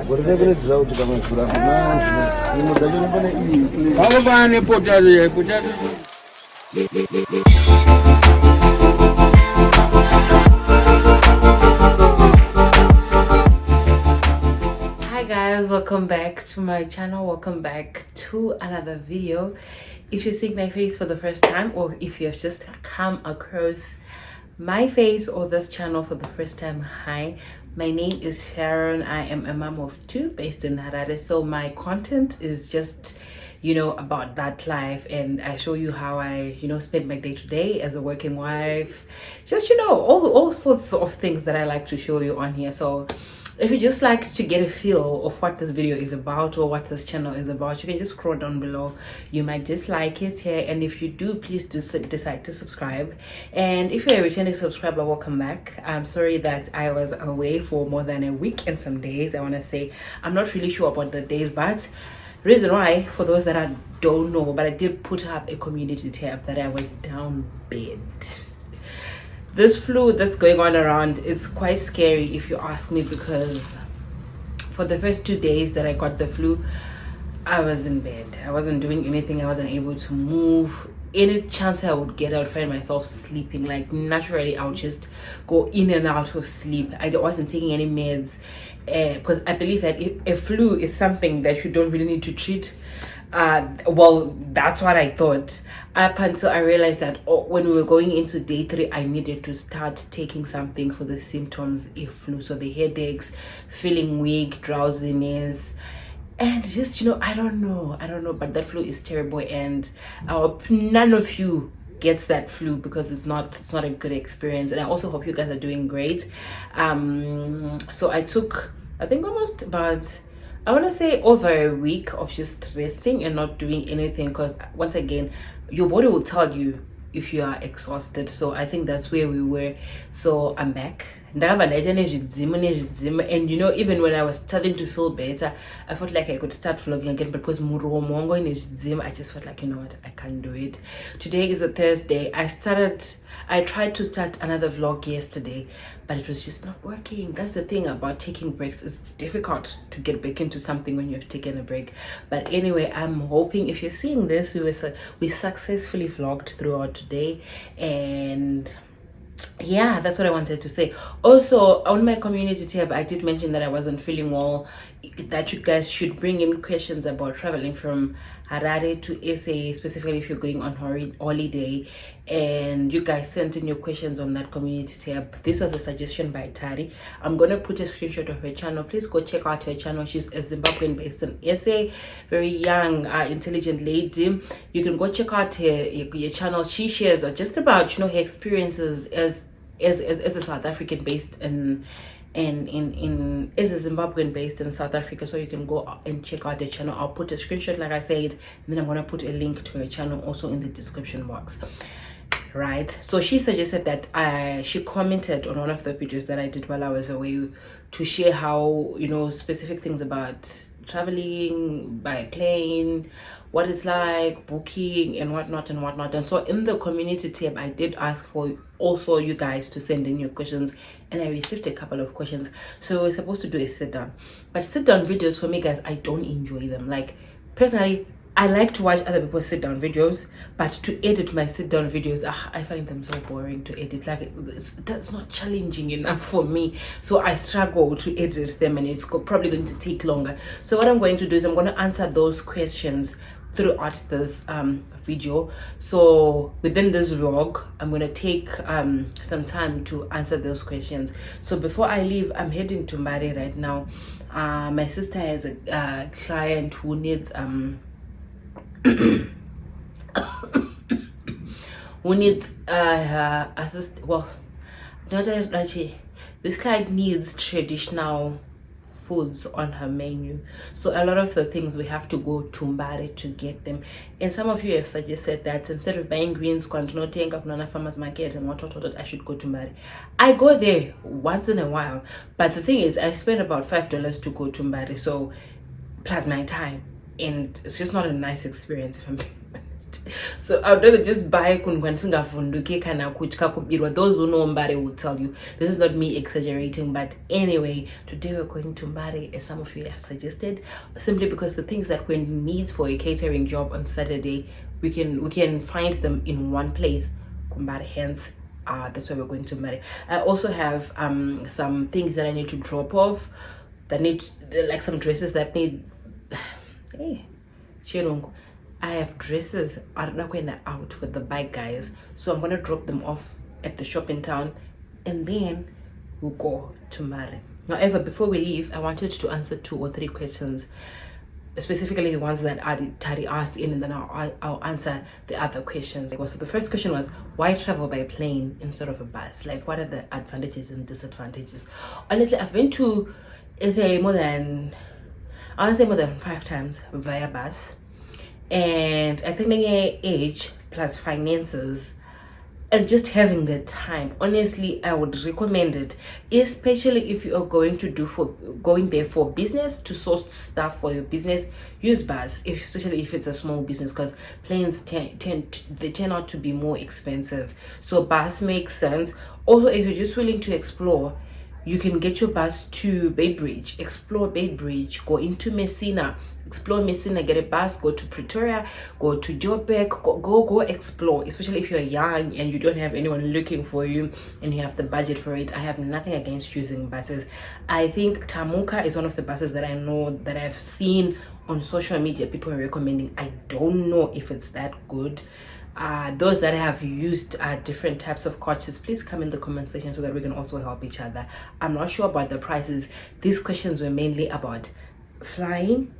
Hi guys, welcome back to my channel. Welcome back to another video. If you're seeing my face for the first time, or if you've just come across my face or this channel for the first time, hi, my name is Sharron. I am a mom of two based in Harare, so my content is just, you know, about that life, and I show you how I, you know, spend my day to day as a working wife, just, you know, all sorts of things that I like to show you on here. So if you just like to get a feel of what this video is about or what this channel is about, you can just scroll down below. You might just like it here, and if you do, please do decide to subscribe. And if you're a returning subscriber, welcome back. I'm sorry that I was away for more than a week and some days. I want to say I'm not really sure about the days, but reason why, for those that I don't know, but I did put up a community tab that I was down bad. This flu that's going on around is quite scary if you ask me, because for the first 2 days that I got the flu, I was in bed. I wasn't doing anything. I wasn't able to move. Any chance I would get, I would find myself sleeping. Like, naturally, I would just go in and out of sleep. I wasn't taking any meds, because I believe that if a flu is something that you don't really need to treat. Well, that's what I thought, up until I realized that when we were going into day 3, I needed to start taking something for the symptoms of flu. So the headaches, feeling weak, drowsiness, and just, you know, I don't know, but that flu is terrible, and I hope none of you gets that flu, because it's not a good experience. And I also hope you guys are doing great. So I took, I think, almost about, I want to say, over a week of just resting and not doing anything, because once again, your body will tell you if you are exhausted. So I think that's where we were. So I'm back, and you know, even when I was starting to feel better, I felt like I could start vlogging again, but because I just felt like, you know what, I can't do it. Today is a Thursday. I tried to start another vlog yesterday, but it was just not working. That's the thing about taking breaks. It's difficult to get back into something when you've taken a break. But anyway, I'm hoping, if you're seeing this, we successfully vlogged throughout today, and yeah, that's what I wanted to say. Also, on my community tab, I did mention that I wasn't feeling well, that you guys should bring in questions about traveling from Harare to SA, specifically if you're going on holiday, and you guys sent in your questions on that community tab. This was a suggestion by Tari. I'm gonna put a screenshot of her channel. Please go check out her channel. She's a Zimbabwean based in SA, very young, intelligent lady. You can go check out her channel. She shares just about, you know, her experiences as a South African based is a Zimbabwean based in South Africa. So you can go and check out the channel. I'll put a screenshot, like I said, and then I'm gonna put a link to her channel also in the description box. Right, so she suggested that she commented on one of the videos that I did while I was away, to share how, you know, specific things about traveling by plane, what it's like, booking, and whatnot. And so in the community tab, I did ask for also you guys to send in your questions, and I received a couple of questions. So we're supposed to do a sit down, but sit down videos, for me, guys, I don't enjoy them. Like, personally, I like to watch other people's sit down videos, but to edit my sit down videos, I find them so boring to edit. Like, that's not challenging enough for me, so I struggle to edit them, and it's probably going to take longer. So what I'm going to do is I'm going to answer those questions throughout this video. So within this vlog, I'm going to take some time to answer those questions. So before I leave, I'm heading to Mbare right now. My sister has a client who needs who needs this client needs traditional foods on her menu. So a lot of the things we have to go to Mbare to get them. And some of you have suggested that instead of buying greens, farmers market and what, I should go to Mbare. I go there once in a while, but the thing is, I spend about $5 to go to Mbare, so plus my time, and it's just not a nice experience if I'm being honest. So I'd rather just buy kunwansingafunduke kana kutya kubirwa. Those who know Mbare will tell you this is not me exaggerating. But anyway, today we're going to Mbare, as some of you have suggested, simply because the things that we need for a catering job on Saturday, we can find them in one place, Mbare. Hence that's why we're going to Mbare. I also have some things that I need to drop off, that need, like some dresses that need hey Chirungu. I have dresses out with the bike guys, so I'm gonna drop them off at the shop in town, and then we'll go to Mbare. However, before we leave, I wanted to answer 2 or 3 questions, specifically the ones that Tari asked in, and then I'll answer the other questions. So the first question was, why travel by plane instead of a bus? Like, what are the advantages and disadvantages? Honestly, I've been to more than 5 times via bus, and I think age plus finances and just having the time, honestly, I would recommend it, especially if you are going there for business, to source stuff for your business. Use bus, especially if it's a small business, because planes turn out to be more expensive. So bus makes sense. Also, if you're just willing to explore, you can get your bus to Beitbridge, explore Beitbridge, go into Messina, explore Messina, get a bus, go to Pretoria, go to Joburg, go explore, especially if you're young and you don't have anyone looking for you and you have the budget for it. I have nothing against using buses. I think Tamuka is one of the buses that I know that I've seen on social media people are recommending. I don't know if it's that good. Those that have used different types of coaches, please come in the comment section so that we can also help each other. I'm not sure about the prices. These questions were mainly about flying,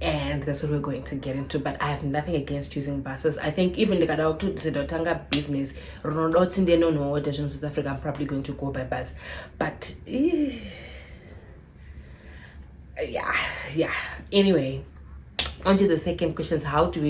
and that's what we're going to get into. But I have nothing against using buses. I think even the Zidotanga business, South Africa, I'm probably going to go by bus. But yeah. Anyway, on to the second question, how do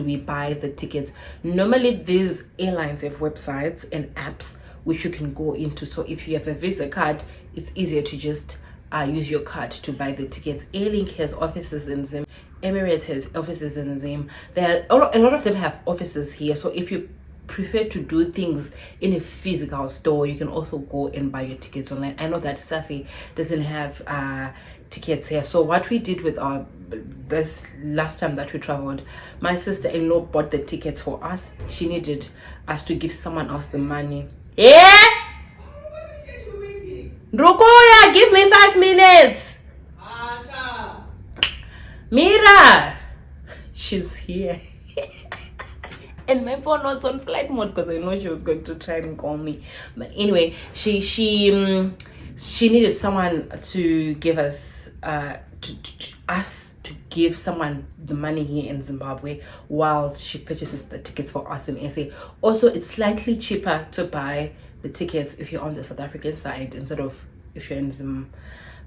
we buy the tickets? Normally these airlines have websites and apps which you can go into. So if you have a Visa card, it's easier to just use your card to buy the tickets. Airlink has offices in Zim, Emirates has offices in Zim. A lot of them have offices here. So if you prefer to do things in a physical store, you can also go and buy your tickets online. I know that Safi doesn't have tickets here. So what we did with this last time that we traveled, my sister-in-law bought the tickets for us. She needed us to give someone else the money. Yeah, Rukoya, give me 5 minutes. Mira, she's here. And my phone was on flight mode because I know she was going to try and call me. But anyway, she needed someone to give us to give someone the money here in Zimbabwe while she purchases the tickets for us in SA. Also, it's slightly cheaper to buy the tickets if you're on the South African side instead of if you're in Zimbabwe,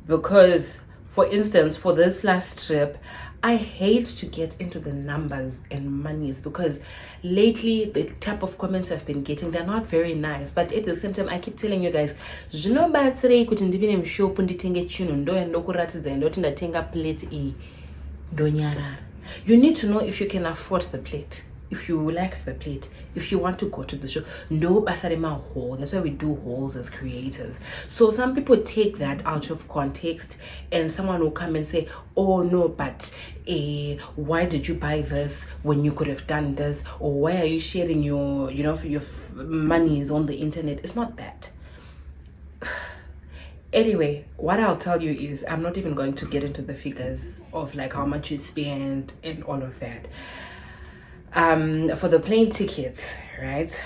because for instance, for this last trip, I hate to get into the numbers and monies, because lately the type of comments I've been getting, they're not very nice. But at the same time, I keep telling you guys, you need to know if you can afford the plate, if you like the plate, if you want to go to the show. No basarema haul. That's why we do hauls as creators. So some people take that out of context, and someone will come and say, oh no, but why did you buy this when you could have done this? Or why are you sharing your monies on the internet? It's not that. Anyway, what I'll tell you is, I'm not even going to get into the figures of like how much you spend and all of that. For the plane tickets, right,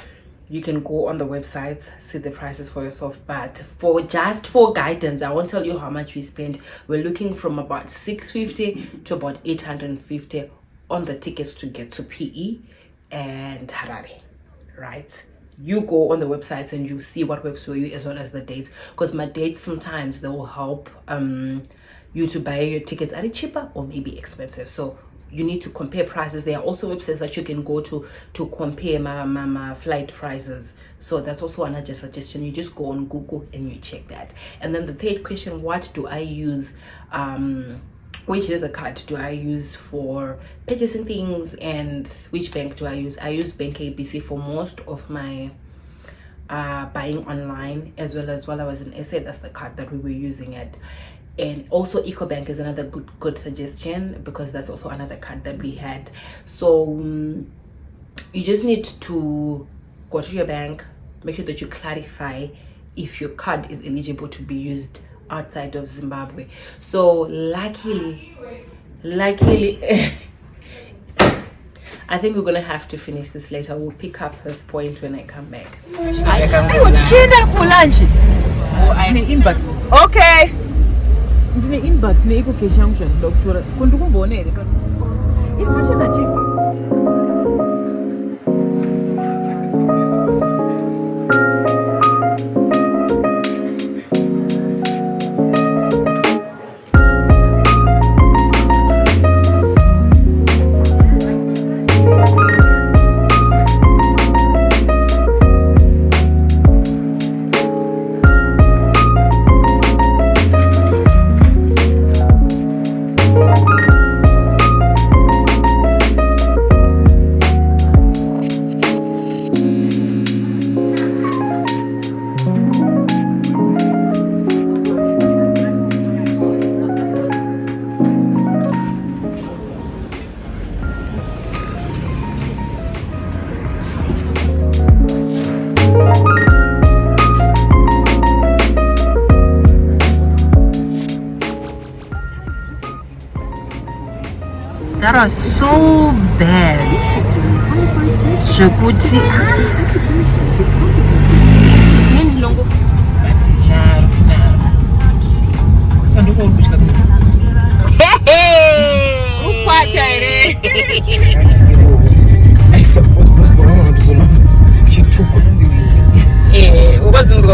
you can go on the website, see the prices for yourself. But for guidance, I won't tell you how much we spent. We're looking from about 650 to about 850 on the tickets to get to PE and Harare, right? You go on the websites and you see what works for you, as well as the dates, because my dates sometimes they will help you to buy your tickets either cheaper or maybe expensive. So you need to compare prices. There are also websites that you can go to compare my flight prices. So that's also another suggestion. You just go on Google and you check that. And then the third question, what do I use which is a card do I use for purchasing things, and which bank do I use. I use Bank ABC for most of my buying online, as well as while I was in SA, that's the card that we were using it. And also EcoBank is another good suggestion, because that's also another card that we had. So you just need to go to your bank, make sure that you clarify if your card is eligible to be used outside of Zimbabwe. So luckily I think we're gonna have to finish this later. We'll pick up this point when I come back. I want to change for lunch. Inbox. Okay. Ndine inbox neiko keshangu doctor. Kundukumbone ere. It's such an achievement. That was so bad. Shekuti. I suppose most people don't want to know. She took it. Wasn't So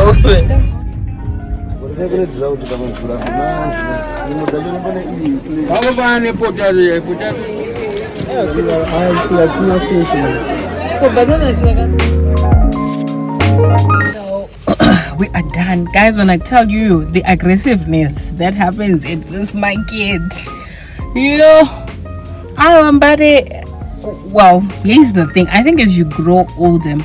we are done, guys. When I tell you the aggressiveness that happens in this market, you know, Mbare. Well, here's the thing. I think as you grow older,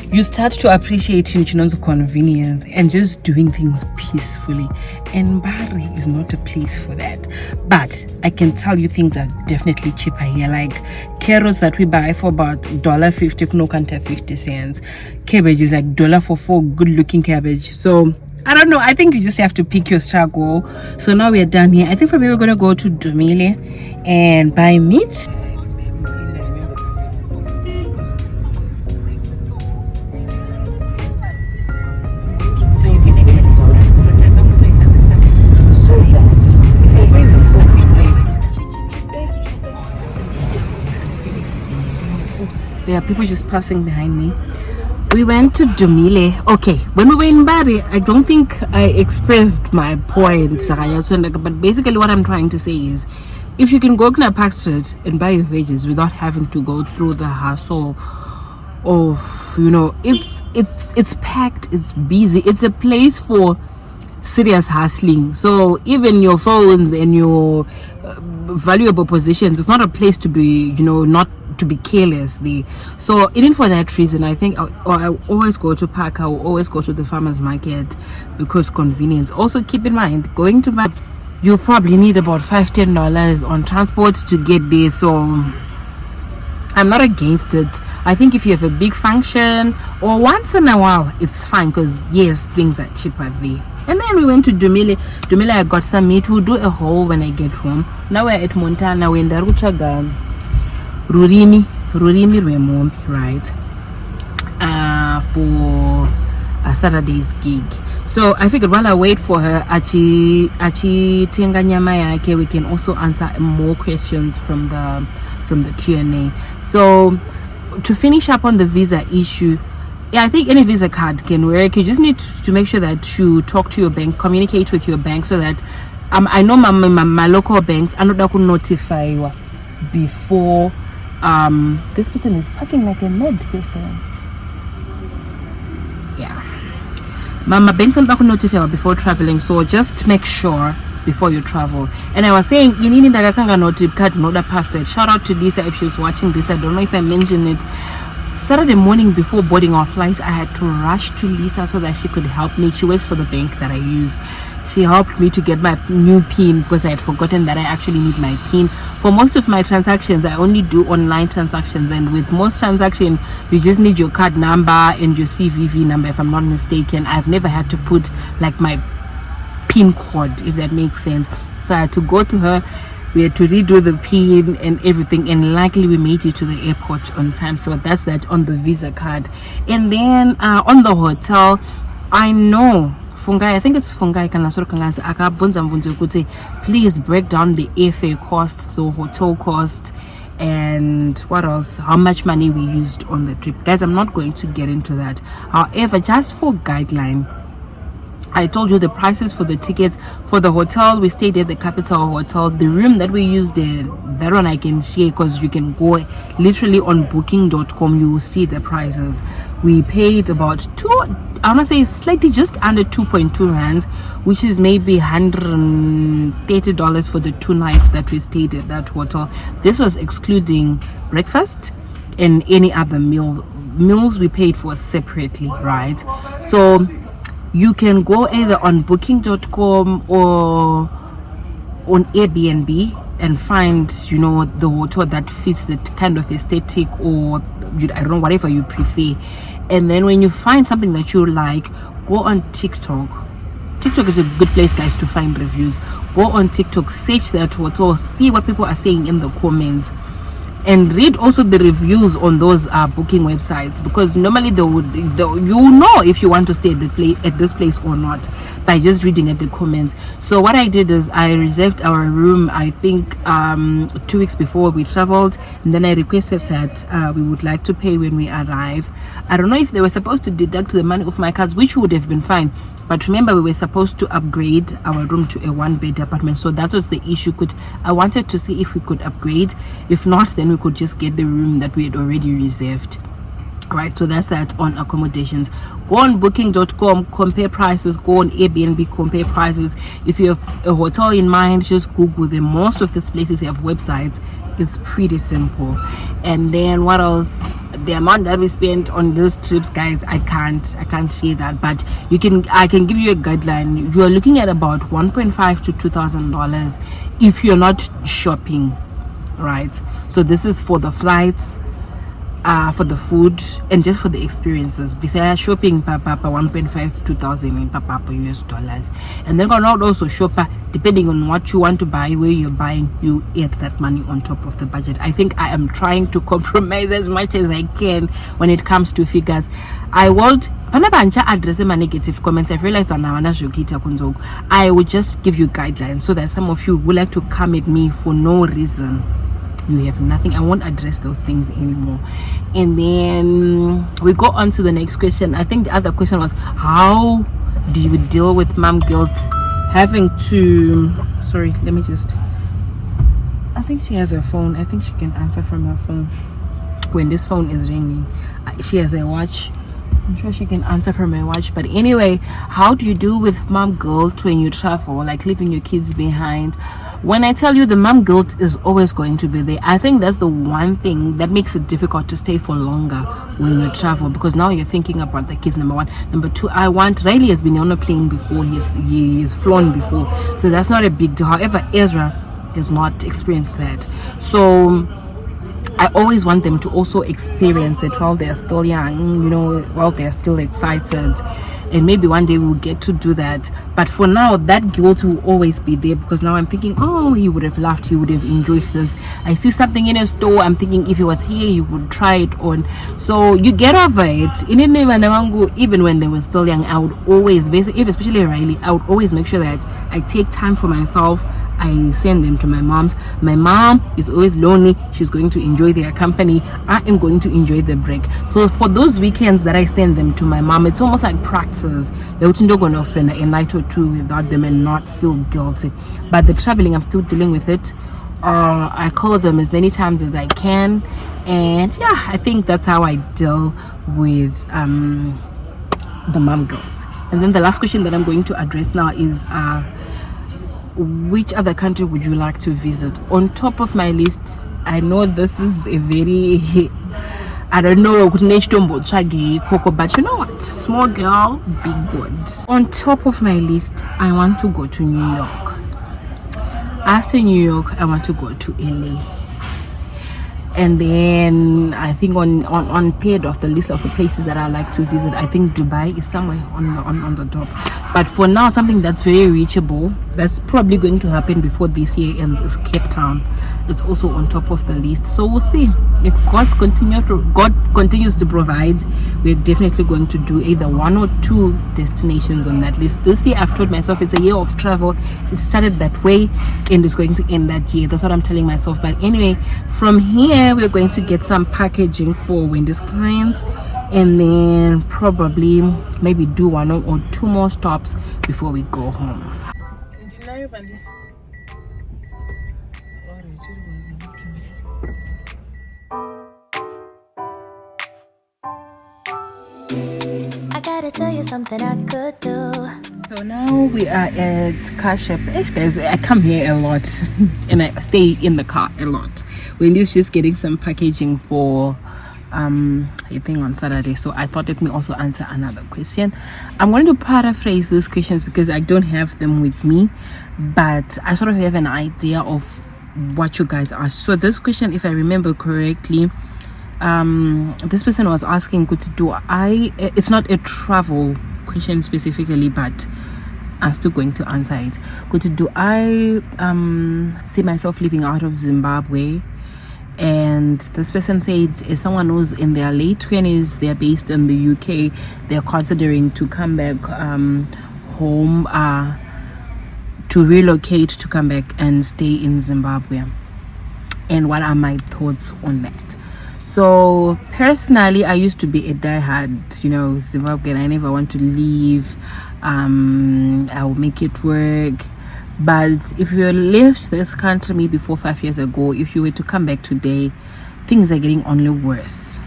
you start to appreciate Chinchino's convenience and just doing things peacefully. And Mbare is not a place for that. But I can tell you things are definitely cheaper here. Like carrots that we buy for about $1.50, no kanta 50 cents. Cabbage is like $1 for 4 good looking cabbage. So I don't know. I think you just have to pick your struggle. So now we are done here. I think for me we're gonna go to Domile and buy meat. There are people just passing behind me. We went to Domile. Okay, when we were in Mbare, I don't think I expressed my point, but basically what I'm trying to say is, if you can go to a Park Street and buy your veggies without having to go through the hassle of, you know, it's packed, it's busy, it's a place for serious hustling. So even your phones and your valuable possessions, it's not a place to be, you know, not to be careless. So even for that reason, I think I always go to park. I will always go to the farmers market because convenience. Also keep in mind, going to buy, you probably need about $5-10 on transport to get there. So I'm not against it. I think if you have a big function or once in a while, it's fine, because yes, things are cheaper there. And then we went to Domile. Domile, I got some meat. We'll do a haul when I get home. Now we're at Montana. We're in Daruchaga. Rurimi Rwemombi, right? For a Saturday's gig. So I figured while I wait for her, achi tenga nyama yake, we can also answer more questions from the Q&A. So to finish up on the visa issue, yeah, I think any visa card can work. You just need to make sure that you talk to your bank, communicate with your bank, so that I know my local banks are not going to notify you before. This person is parking like a mad person. Yeah, mama banks are not going to notify you before traveling, so just make sure before you travel. And I was saying, you need to card another password. Shout out to Lisa if she's watching this. I don't know if I mentioned it. Saturday morning before boarding our flight, I had to rush to Lisa so that she could help me. She works for the bank that I use. She helped me to get my new PIN because I had forgotten that I actually need my PIN. For most of my transactions, I only do online transactions, and with most transactions, you just need your card number and your CVV number, if I'm not mistaken. I've never had to put like my PIN code, if that makes sense. So I had to go to her. We had to redo the PIN and everything, and luckily we made it to the airport on time. So that's that on the Visa card. And then on the hotel, I know Fungai, I think it's Fungai Kanasoro Kangazi, please break down the airfare cost, the hotel cost, and what else, how much money we used on the trip. Guys, I'm not going to get into that. However, just for guideline, I told you the prices for the tickets. For the hotel, we stayed at the Capital Hotel. The room that we used there, that one I can share because you can go literally on booking.com, you will see the prices. We paid about I want to say slightly just under 2.2 rands, which is maybe $130 for the 2 nights that we stayed at that hotel. This was excluding breakfast and any other meals we paid for separately, right? So you can go either on booking.com or on Airbnb and find, you know, the hotel that fits the kind of aesthetic, or I don't know, whatever you prefer. And then when you find something that you like, go on TikTok. TikTok is a good place, guys, to find reviews. Go on TikTok, search that hotel, see what people are saying in the comments, and read also the reviews on those booking websites, because normally you know if you want to stay at this place or not by just reading at the comments. So what I did is I reserved our room, I think 2 weeks before we traveled, and then I requested that we would like to pay when we arrive. I don't know if they were supposed to deduct the money off my cards, which would have been fine, but remember we were supposed to upgrade our room to a 1-bed apartment, so that was the issue. I wanted to see if we could upgrade. If not, then we could just get the room that we had already reserved. Right, so that's that on accommodations. Go on booking.com, compare prices. Go on Airbnb, compare prices. If you have a hotel in mind, just Google them. Most of these places have websites. It's pretty simple. And then what else? The amount that we spent on these trips, guys, I can't share that, but I can give you a guideline. You are looking at about $1.5 to $2,000 if you're not shopping, right? So this is for the flights, for the food, and just for the experiences. Visa shopping papa 1.5 2,000 papa US dollars, and then not also shopper, depending on what you want to buy, where you're buying, you add that money on top of the budget. I think I am trying to compromise as much as I can when it comes to figures. I would address my negative comments. I've realized I would just give you guidelines so that some of you would like to come at me for no reason. You have nothing. I won't address those things anymore. And then we go on to the next question. I think the other question was, how do you deal with mom guilt? Having to, sorry, let me just, I think she has a phone. I think she can answer from her phone when this phone is ringing. She has a watch. I'm sure she can answer from my watch. But anyway, how do you deal with mom guilt when you travel, like leaving your kids behind? When I tell you, the mom guilt is always going to be there. I think that's the one thing that makes it difficult to stay for longer when you travel, because now you're thinking about the kids, number one. Number two, Riley has been on a plane before. He's flown before, so that's not a big deal. However, Ezra has not experienced that, so I always want them to also experience it while they're still young, you know, while they're still excited. And maybe one day we'll get to do that. But for now, that guilt will always be there, because now I'm thinking, oh, he would have laughed, he would have enjoyed this. I see something in a store, I'm thinking if he was here, he would try it on. So you get over it. Even when they were still young, I would always, especially Riley, I would always make sure that I take time for myself. I send them to my mom's. My mom is always lonely. She's going to enjoy their company. I am going to enjoy the break. So for those weekends that I send them to my mom, it's almost like practice. They're going to spend a night or two without them and not feel guilty. But the traveling, I'm still dealing with it. I call them as many times as I can. And yeah, I think that's how I deal with the mom guilt. And then the last question that I'm going to address now is which other country would you like to visit? On top of my list, I know this is a very I don't know, but you know what? Small girl, big good. On top of my list, I want to go to New York. After New York, I want to go to LA. And then I think on paid of the list of the places that I like to visit, I think Dubai is somewhere on the top. But for now, something that's very reachable, that's probably going to happen before this year ends, is Cape Town. It's also on top of the list. So we'll see. If God continues to provide, we're definitely going to do either 1 or 2 destinations on that list. This year, I've told myself it's a year of travel. It started that way and it's going to end that year. That's what I'm telling myself. But anyway, from here, we're going to get some packaging for Wendy's clients, and then probably maybe do 1 or 2 more stops before we go home. I gotta tell you something I could do. So now we are at car shop. Guys, I come here a lot and I stay in the car a lot. Wendy's just getting some packaging for I think on Saturday. So I thought let me also answer another question. I'm going to paraphrase those questions because I don't have them with me, but I sort of have an idea of what you guys asked. So this question, if I remember correctly, this person was asking, it's not a travel question specifically, but I'm still going to answer it. Do I see myself living out of Zimbabwe? And this person said, as someone who's in their late 20s, they're based in the UK, they're considering to come back home, to relocate, to come back and stay in Zimbabwe. And what are my thoughts on that? So personally, I used to be a diehard, Zimbabwean. I never want to leave. I'll make it work. But if you left this country maybe 4 or 5 years ago, if you were to come back today, things are getting only worse.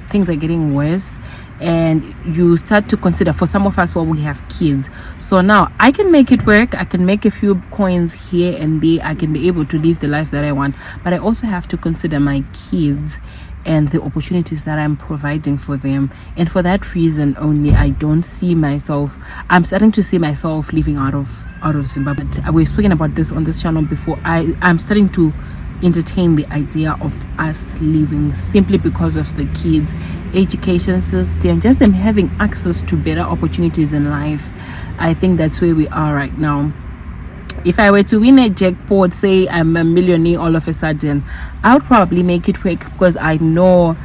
Things are getting worse, and you start to consider, for some of us, we have kids. So now I can make it work. I can make a few coins here and there. I can be able to live the life that I want. But I also have to consider my kids and the opportunities that I'm providing for them. And for that reason only, I don't see myself, I'm starting to see myself living out of Zimbabwe. We've spoken about this on this channel before. I'm starting to entertain the idea of us leaving simply because of the kids' education system, just them having access to better opportunities in life. I think that's where we are right now. If I were to win a jackpot, say I'm a millionaire all of a sudden, I would probably make it work, because I know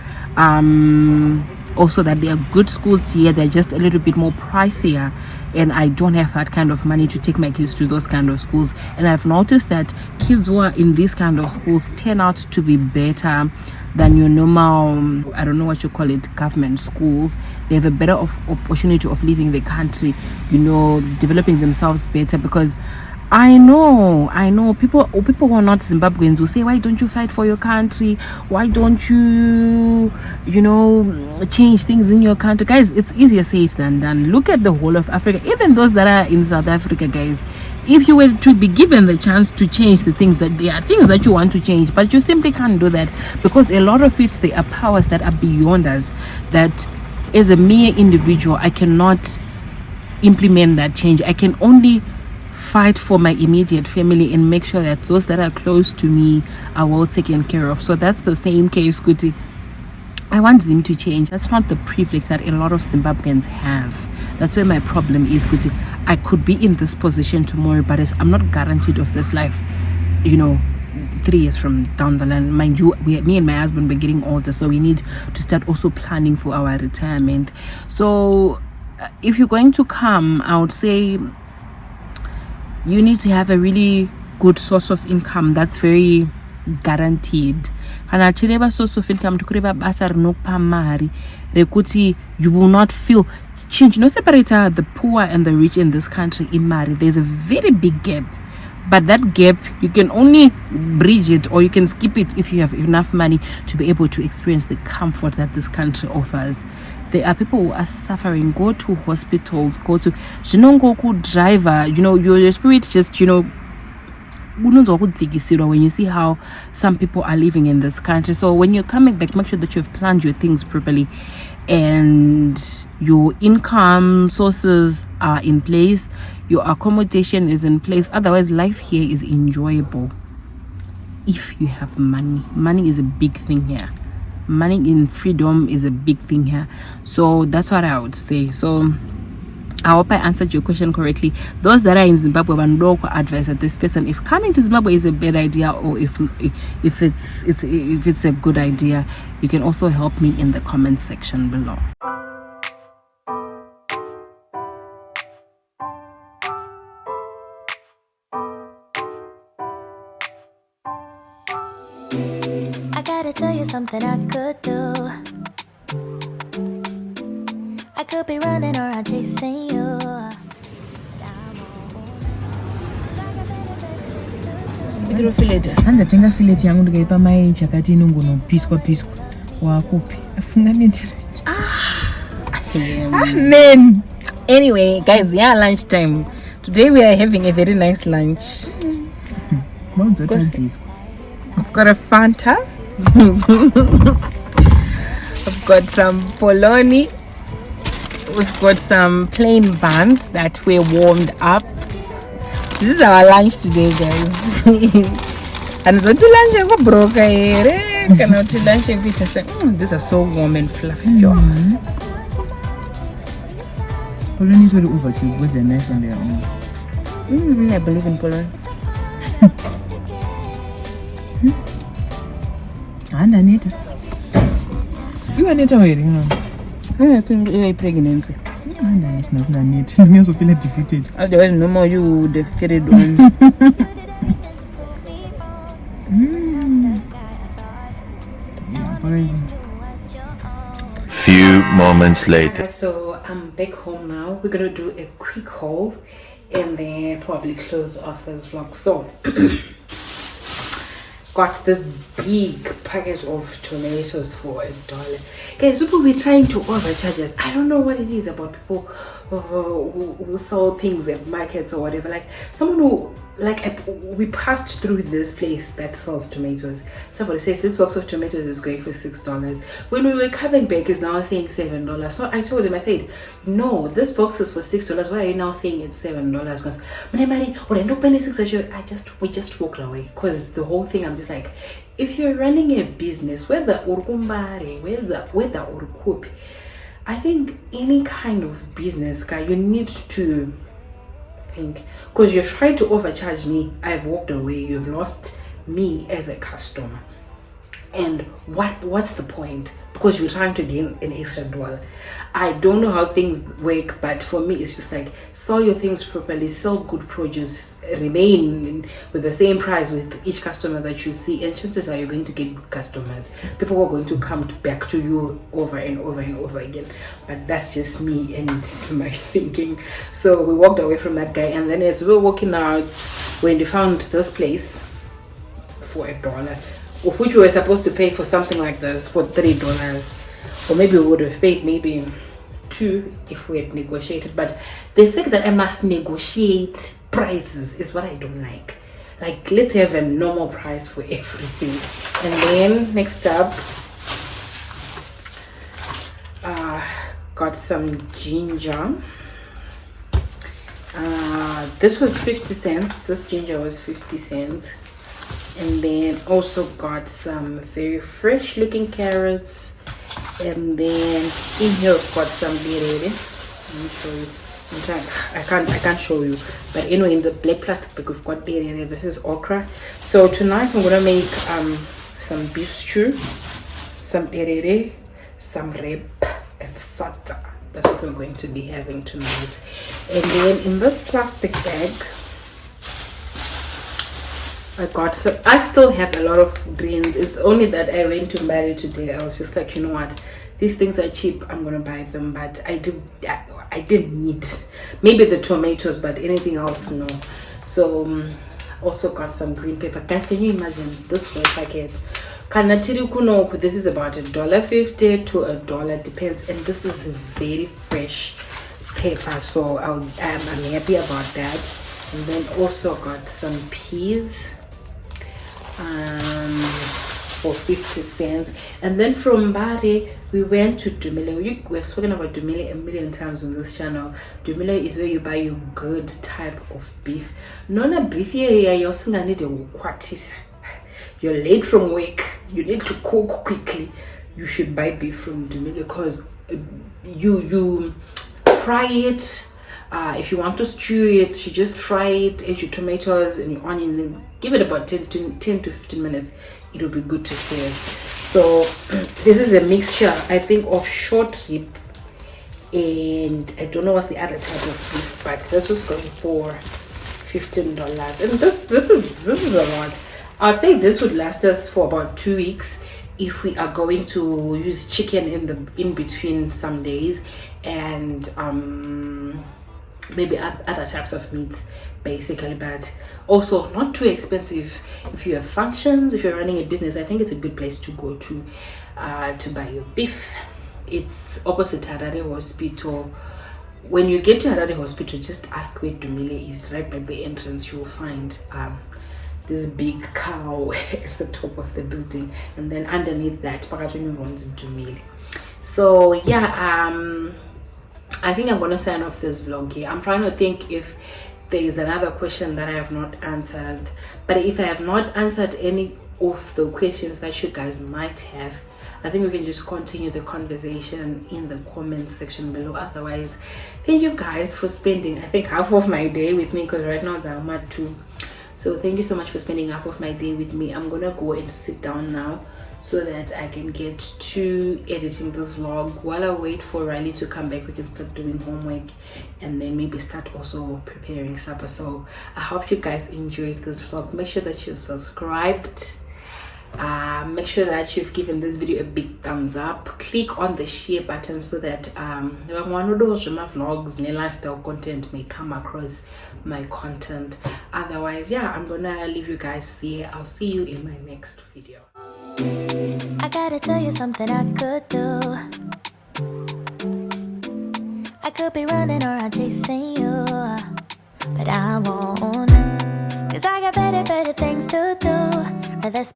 also that there are good schools here. They're just a little bit more pricier, and I don't have that kind of money to take my kids to those kind of schools. And I've noticed that kids who are in these kind of schools turn out to be better than your normal, I don't know what you call it, government schools. They have a better opportunity of leaving the country, developing themselves better. Because I know people who are not Zimbabweans will say, why don't you fight for your country? Why don't you, change things in your country? Guys, it's easier said than done. Look at the whole of Africa, even those that are in South Africa, guys. If you were to be given the chance to change the things, that there are things that you want to change, but you simply can't do that, because a lot of it, there are powers that are beyond us, that as a mere individual, I cannot implement that change. I can only fight for my immediate family and make sure that those that are close to me are well taken care of. So that's the same case, Kuti. I want Zim to change. That's not the privilege that a lot of Zimbabweans have. That's where my problem is, Kuti. I could be in this position tomorrow, but I'm not guaranteed of this life, 3 years from down the line. Mind you, me and my husband, we're getting older, so we need to start also planning for our retirement. So if you're going to come, I would say you need to have a really good source of income that's very guaranteed. And actually, source of income to create rekuti, you will not feel change. Separate the poor and the rich in this country in Mbare. There's a very big gap. But that gap, you can only bridge it, or you can skip it if you have enough money to be able to experience the comfort that this country offers. There are people who are suffering. Go to hospitals, go to driver, your spirit just, when you see how some people are living in this country. So when you're coming back, make sure that you've planned your things properly and your income sources are in place, your accommodation is in place. Otherwise, life here is enjoyable if you have money. Money is a big thing here. Money in freedom is a big thing here. So that's what I would say. So I hope I answered your question correctly. Those that are in Zimbabwe, and local advice at this person, if coming to Zimbabwe is a bad idea or if it's a good idea, you can also help me in the comment section below. I gotta tell you something I could do. I could be running around chasing you. Andatenga fillet yangu ndikaipa mai chakati inongonopiswa wakupi afunga neti. Amen. Anyway, guys, yeah, lunchtime. Today we are having a very nice lunch. I've got a Fanta. I've got some polony. We've got some plain buns that were warmed up. This is our lunch today, guys. And so to lunch I broke these are so warm and fluffy. Polony is very overkill. Was a nice one there. I believe in polony. And Anita. You Anita wearing? I think you're pregnant. It's not Anita. You also feel defeated. Otherwise, no more you would have carried on. Few moments later. So I'm back home now. We're gonna do a quick haul and then probably close off this vlog. So got this big packet of tomatoes for $1. Guys, people be trying to overcharge us. I don't know what it is about people who sell things at markets or whatever. Like someone who, like, we passed through this place that sells tomatoes. Somebody says this box of tomatoes is going for $6. When we were coming back, it's now saying $7. So I told him, I said, no, this box is for $6. Why are you now saying it's $7? Because we just walked away. Because the whole thing, I'm just like, if you're running a business, whether Mbare, whether or I think any kind of business, guy, you need to think, because you're trying to overcharge me. I've walked away. You've lost me as a customer, and what's the point? Because you're trying to gain an extra $1. I don't know how things work, but for me it's just like, sell your things properly, sell good produce, remain with the same price with each customer that you see, and chances are you're going to get good customers. People are going to come back to you over and over and over again. But that's just me and my thinking. So we walked away from that guy, and then as we were walking out, when we found this place for $1, of which we were supposed to pay for something like this for $3, or maybe we would have paid maybe $2 if we had negotiated. But the fact that I must negotiate prices is what I don't like. Like, let's have a normal price for everything. And then next up, got some ginger. This was 50 cents. This ginger was 50 cents. And then also got some very fresh looking carrots. And then in here I've got some berry. Let me show you. I can't show you. But anyway, in the black plastic bag we've got berry. This is okra. So tonight I'm gonna make some beef stew, some berry, some rib, and sata. That's what we're going to be having tonight. And then in this plastic bag I still have a lot of greens. It's only that I went to Mbare today. I was just like, you know what, these things are cheap, I'm gonna buy them. But I didn't need maybe the tomatoes, but anything else no. So also got some green pepper. Guys, can you imagine this whole packet? This is about $1.50 to $1, depends, and this is very fresh pepper, so I'm happy about that. and then also got some peas for 50 cents. And then from Mbare we went to Dumile. We've spoken about Dumile a million times on this channel. Dumile is where you buy your good type of beef. Nona beef here you're late from work, you need to cook quickly, you should buy beef from Dumile because you fry it. If you want to stew it, you just fry it, add your tomatoes and your onions and give it about 10 to 15 minutes. It'll be good to serve. So this is a mixture, I think, of short rib and I don't know what's the other type of beef, but this was going for $15. And this is a lot. I'd say this would last us for about 2 weeks if we are going to use chicken in between some days, and maybe other types of meats basically, but also not too expensive. If you have functions, if you're running a business, I think it's a good place to go to buy your beef. It's opposite Harare Hospital. When you get to Harare Hospital, just ask where Dumile is. Right by the entrance you will find this big cow at the top of the building, and then underneath that Pakatoni runs into Dumile. So yeah, I think I'm gonna sign off this vlog here. I'm trying to think if there is another question that I have not answered, but if I have not answered any of the questions that you guys might have, I think we can just continue the conversation in the comment section below. Otherwise, thank you guys for spending, I think, half of my day with me, because right now it's Alma 2. So thank you so much for spending half of my day with me. I'm gonna go and sit down now so that I can get to editing this vlog. While I wait for Riley to come back, we can start doing homework and then maybe start also preparing supper. So I hope you guys enjoyed this vlog. Make sure that you've subscribed. Make sure that you've given this video a big thumbs up. Click on the share button so that one of those vlogs and lifestyle content may come across my content. Otherwise, yeah, I'm gonna leave you guys here. I'll see you in my next video. I gotta tell you something I could do. I could be running around chasing you, but I won't.